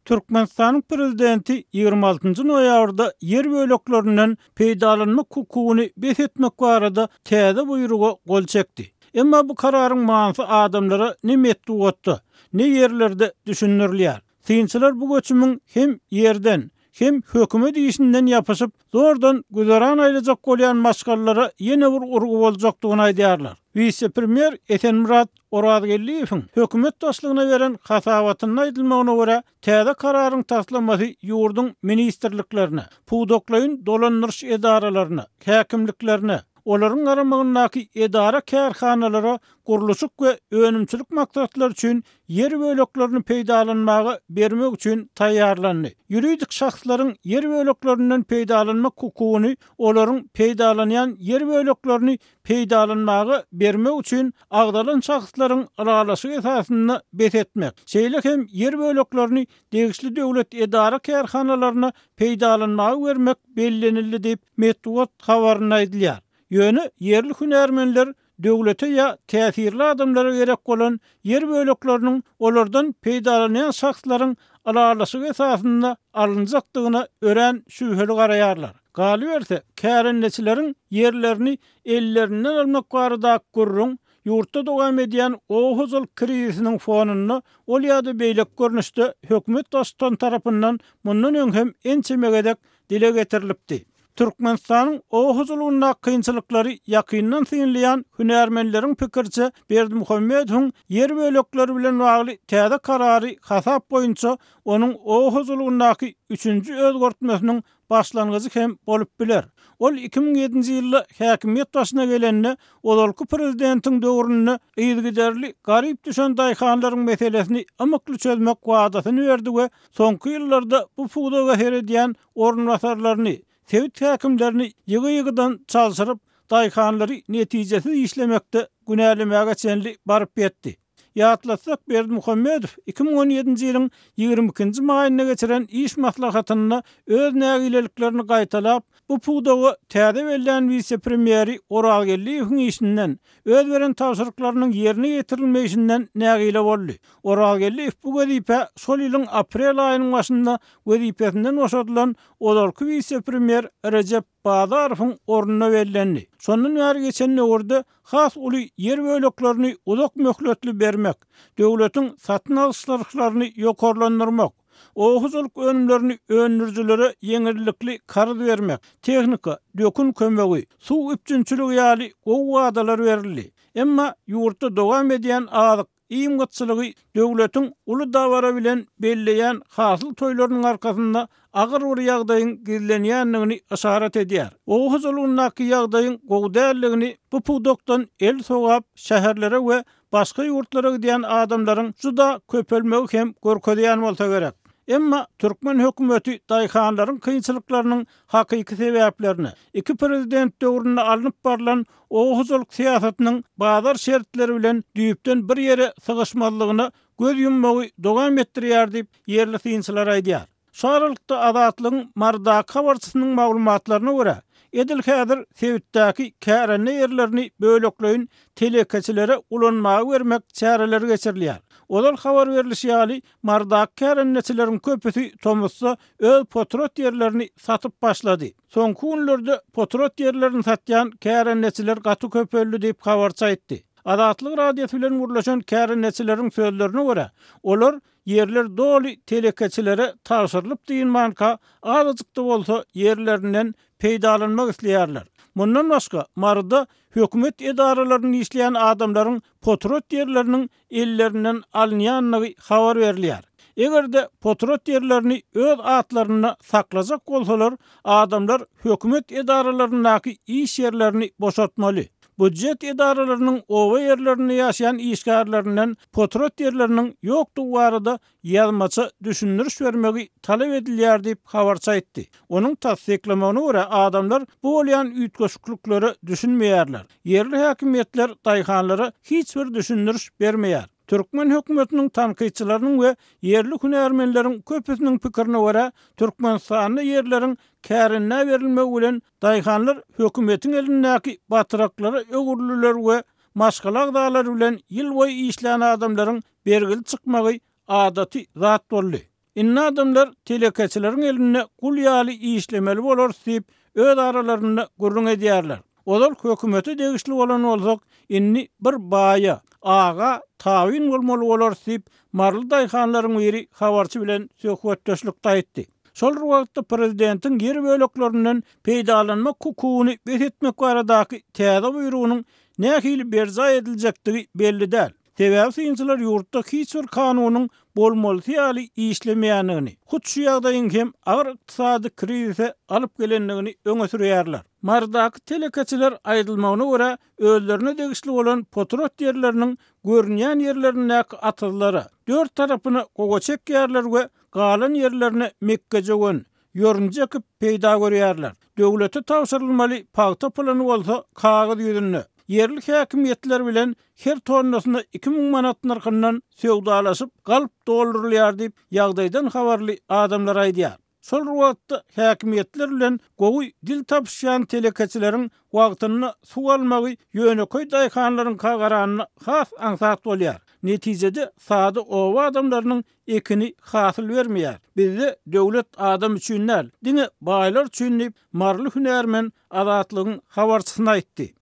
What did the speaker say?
Türkmenistan'ın prezidenti 26 noyabrda yer bölöklerinden peýdalanma hukugyny beshetmek barada täze buyruga gol çekdi. Emma bu kararyň manysy adamlara nimetdi gotdy, ne yerlerde düşünürler. Synçylar bu göçümüň hem yerden hem hökümet işinden yapışıp zordan güzaran aýlajak bolýan maşgallara ýene bir urgu boljakdygyny aýdýarlar. Vice-premier Esenmurat Orazgelliýewiň hökümet başlygyna beren hasabatyny aýdylmagyna görä, täze kararyň taslamasy ýurdun ministrliklerine, puwdoklaýyn dolandyryş edaralaryna, häkimliklerine, olaryň garamagyndaky edara kärhanalara guruluşyk we önümçilik maksatlar üçin yer böleklerini peýdalanmagy bermek üçin taýýarlandy. Ýuridik şahslaryň yer böleklerinden peýdalanmak hukugyny olaryň peýdalanýan yer böleklerini peýdalanmagy bermek üçin agdalan şahslaryň aralaşyk esasynda beshetmek. Şeýle hem yer böleklerini degişli döwlet edara kärhanalaryna peýdalanmagy bermek bellenildi diýip Medwat habaryna aýdylýar. Ýöne yerli hünärmenler döwlete ya täsirli adamlara gerek bolan yer bölekleriniň olardan peýdalanýan şahslaryň aralaşyk esasynda alynjakdygyna ören şübheli garaýarlar. Galy berse, kärenneçileriň yerlerini ellerinden almak barada gurrun ýurtda dowam edýän oğuzul krizisiniň fonunda ol ýa-da beýlek görnüşde hökümet doston tarapyndan mundan öň hem ençemegedek dile getirilipdi. Türkmenistanyň oğuzulugyna kynçylyklary ýakyndan synlaýan hünärmenleriň pikirçe Berdimuhammedowyň yer bölekleri bilen bagly täze karary hasap boýunça onuň oğuzulugyndaky 3-nji özgörtmesiniň başlangyjy hem bolup biler. Ol 2007-nji ýylda häkimiýet başyna gelende olalky prezidentiň döwründe ýygyderli garyp düşen daýhanlaryň meselesini amykly çözmek wadatyny berdi we soňky ýyllarda bu puwdaga her edýän ornwasarlaryny Tevit häkimlerini ýygy-ýygydan çalşyryp daýhanlary netijesiz işlemekde günälemäge çenli baryp ýetdi. Ýatlatsak Berdimuhammedow 2017-nji ýylyň 22-nji maýyna geçiren iş maslahatyna öz nägileliklerini gaýtalap, bu puwdaga täze berilen vice-premieri Orazgelliýewiň işinden, öz beren tapşyryklarynyň ýerine ýetirilmeýinden nägile boldy. Orazgelliýew bu gezipe şol ýylyň aprel aýynyň başynda gezipesinden boşadylan olarky vice-premier Recep Bazarowyň ornuna berilendi. Şondan bäri geçen ýerde has uly yer böleklerini uzak möhletli bermek, döwletiň satyn alışlaryklaryny ýokarlandyrmak, oğuzuluk önümlerini öndürjülere yeňirlikli karz bermek, tehnika, dökün kömegi, suw üpçünçüligi ýaly gowy wadalar berildi. Emma ýurtda dowam edýän azyk iýimgatçylygy döwletiň uly dawara bilen belleýän hasyl toýlarynyň arkasynda agyr bir ýagdaýyň gizlenýändigini işaret edýär. Oğuzulugyndaky ýagdaýyň gowdärligini bu puwdokdan el sogap şäherlere we başga ýurtlara gidýän adamlaryň juda köpelmegi hem görkezýän bolsa gerek. Emma Türkmen hökümeti daýhanlaryň kynçylyklarynyň hakyky sebäplerini, iki prezident döwründe alınıp barılan oğuzuluk siýasatynyň bazar şertleri bilen düýüpden bir ýere sygyşmalygyna göz yummagy dowam etdirýär diýip yerli synçylar aýdýar. Şu aralykda Azatlygyň Marda habarçysynyň maglumatlaryna görä, edil häzir Sewitdäki kärenne ýerlerini bölekleýin telekeçilere ulanmagy bermek çäreleri geçirilýär. Olar habar berilişi ýaly Marda kärenneçileriň köpüsi Tomusda öz potrot ýerlerini satyp başlady. Soňky günlerde potrot ýerlerini satýan kärenneçiler gaty köpeldi diýip habarça aýtdy. Azatlyk radiosu bilen gurulşan kärenneçileriň sözlerine görä, olar yerler doli telekeçilere tapşyrylyp diýilmanka azajykda bolsa yerlerinden peýdalanmak isleýärler. Mundan başga Marda hökümet edaralaryny işleýän adamlaryň potrot ýerleriniň ellerinden alınýanlygy habar berilýär. Egerde potrot ýerlerini öz atlaryna saklajak bolsalar, adamlar hökümet edaralarynyňky iş ýerlerini boşaltmaly. Budjet edaralarynyň owa ýerlerinde ýaşaýan işgärlerinden potrot ýerleriniň ýokdugy barada ýazmaça düşündiriş bermegi talap edilýär diýip habarça aýtdy. Onuň tasdiklamagyna görä adamlar bu bolýan üýtgeşiklere düşünmeýärler. Yerli häkimiýetler daýhanlara hiç bir düşündiriş bermeýär. Türkmen hökümetiniň tanqidçilarynyň we yerli hünärmenleriň köpüsiniň pikirine görä, Türkmenistanyň yerleriň kärine berilmegi bilen daýhanlar hökümetiň elindäki batyraklary ögürlüler we maşgalak dağlar bilen ýyl boýy işleýän adamlaryň bergili çykmagy adaty zat boldy. Inne adamlar telekeçilerin eline kul ýaly işlemeli bolar diýip öz aralarynda gurrun edýärler. Olar hökümeti degişli bolan bolsak, inni bir baýa, aga, tawin bolmaly bolar diýip marly daýhanlaryň biri habarçy bilen söhbetdeşlikde aýtdy. Şol wagtda prezidentiň yer böleklerinden peýdalanma hukugyny beretmek baradaky täze buyrugynyň nähili berza ediljekdigi belli däl. Sebäbi synçylar ýurtda hiç bir kanunyň bolmaly ýaly işlemeýändigini, hut şu ýagdaýyň hem agyr ykdysady krizise alyp gelendigini öňe sürýärler. Mardaky telekeçiler aýdylmagyna görä özlerine degişli bolan potrot ýerleriniň görünýän ýerlerine atylary, dört tarapyny goga çekýärler we galan ýerlerine mekkejegen, ýörünjek peýda görýärler. Döwlete tawşyrylmaly paýta plany bolsa kagazy ýüzünde. Yerlik häkimiýetler bilen her tonnasyna 2000 manat narkyndan söwdalaşyp galyp doldurulýar diýip ýagdaýdan habarly adamlar aýdýar. Şol wagtda häkimiýetler bilen gowy dil tapşýan telekeçileriň wagtyny suwalmagy ýöneköý daýhanlaryň kagaranyny has aňsat bolýar. Netijede sady owa adamlarynyň ekini hasyl bermeýär. Bizde döwlet adam üçin näl, diňe baýlar üçin marly hünärmen azatlygyň habarçysyna aýtdy.